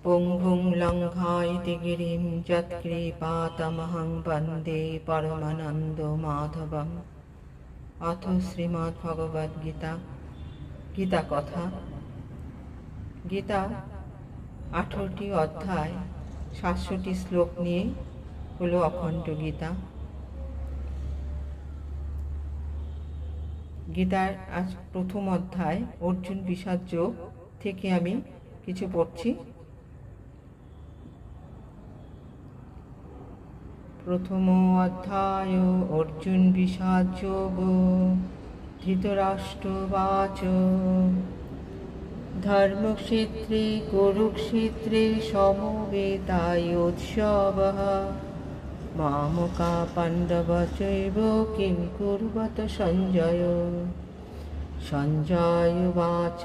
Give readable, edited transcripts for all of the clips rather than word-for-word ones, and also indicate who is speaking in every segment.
Speaker 1: পুঙ্গুং লঙ্ঘায়িতে গিরিম যৎকৃপাতমহং বন্দে পরমানন্দ মাধবম। অথ শ্রীমদ্ ভগবদ গীতা। গীতা কথা। গীতা 18টি অধ্যায় 700টি শ্লোক নিয়ে হলো অখণ্ড গীতা। গীতার আজ প্রথম অধ্যায় অর্জুন বিষাদ যোগ থেকে আমি কিছু পড়ছি। প্রথম অধ্যায় অর্জুন বিষাদ যোগ। ধৃতরাষ্ট্রবাচ ধর্মক্ষেত্রে কুরুক্ষেত্রে সমবেতায়োৎসবঃ মামকা পাণ্ডবচৈব কিং কুর্বত সঞ্জয়। সঞ্জয় উবাচ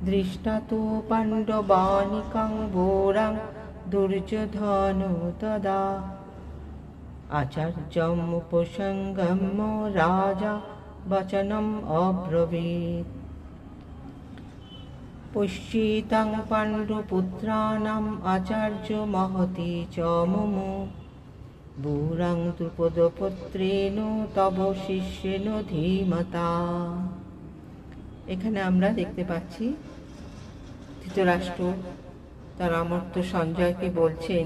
Speaker 1: দৃষ্টা তু পাণ্ডবানিকং ঘোরং দুর্যোধন তদা আচার্যম উপসংগম্য রাজা বচনম অব্রবীৎ। পশ্যিতাং পাণ্ডুপুত্রাণাম আচার্য মহতি চ মুমু বুরাং দ্রুপদপুত্রেণ তব শিষ্যেন ধীমতা। এখানে আমরা দেখতে পাচ্ছি ধৃতরাষ্ট্র তার অমর্ত্য সঞ্জয়কে বলছেন,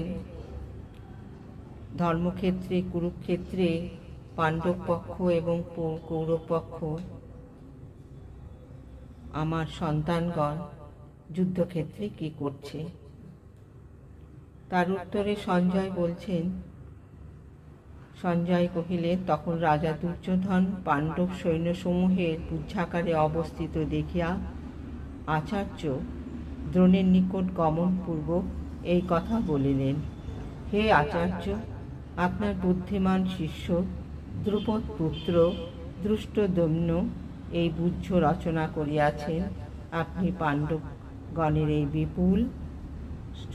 Speaker 1: ধর্মক্ষেত্রে কুরুক্ষেত্রে পাণ্ডব পক্ষ এবং কৌরব পক্ষ আমার সন্তানগণ যুদ্ধক্ষেত্রে কি করছে। তার উত্তরে সঞ্জয় বলছেন, সঞ্জয় কহিলেন, তখন রাজা দুর্যোধন পাণ্ডব সৈন্যসমূহের পুচ্ছাকারে অবস্থিত দেখিয়া আচার্য দ্রোণের নিকট গমনপূর্বক এই কথা বলিলেন, হে আচার্য, আপনার বুদ্ধিমান শিষ্য দ্রুপদ পুত্র ধৃষ্টদ্যুম্ন এই বুদ্ধ রচনা করিয়াছেন। আপনি পাণ্ডবগণের এই বিপুল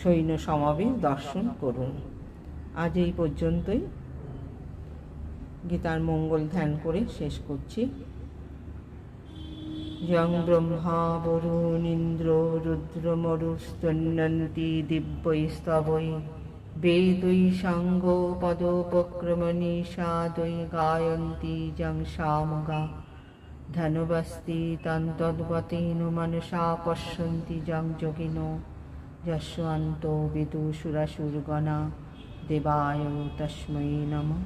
Speaker 1: সৈন্য সমাবেশ দর্শন করুন। আজ এই পর্যন্তই। গীতার মঙ্গল ধ্যান করে শেষ করছি। যং ব্রহ্মা বরুণীন্দ্র রুদ্রমরুস্তন্নন্তি দিব্যৈস্তবৈ বেদৈ সাঙ্গ পদোপক্রমণীষাদৈ গায়ন্তি যং সামগা ধনুবস্তি তন্তদ্গতেন মনসা পশ্যন্তি যং যোগিনো যস্যান্তো বিদুষুরাসুরগণা দেবায় তস্मै নমঃ।